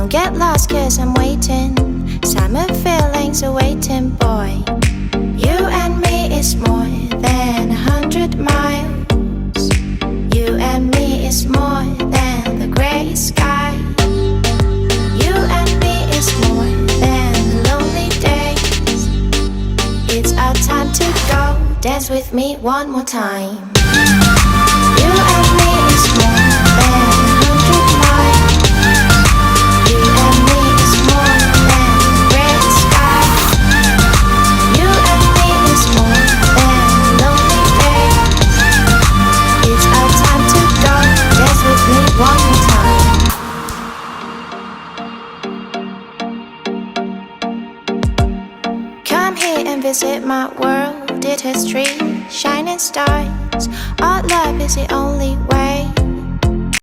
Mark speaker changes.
Speaker 1: Don't get lost cause I'm waiting. Summer feelings are waiting, boy. You and me is more than 100 miles. You and me is more than the gray sky. You and me is more than the lonely days. It's our time to go. Dance with me one more time. You and me is more than 100 miles. You and me is more than gray sky. You and me is more than lonely days. It's our time to go. Dance with me one more time. Come here and visit my world. It has trees, shining stars. Our love is the only way.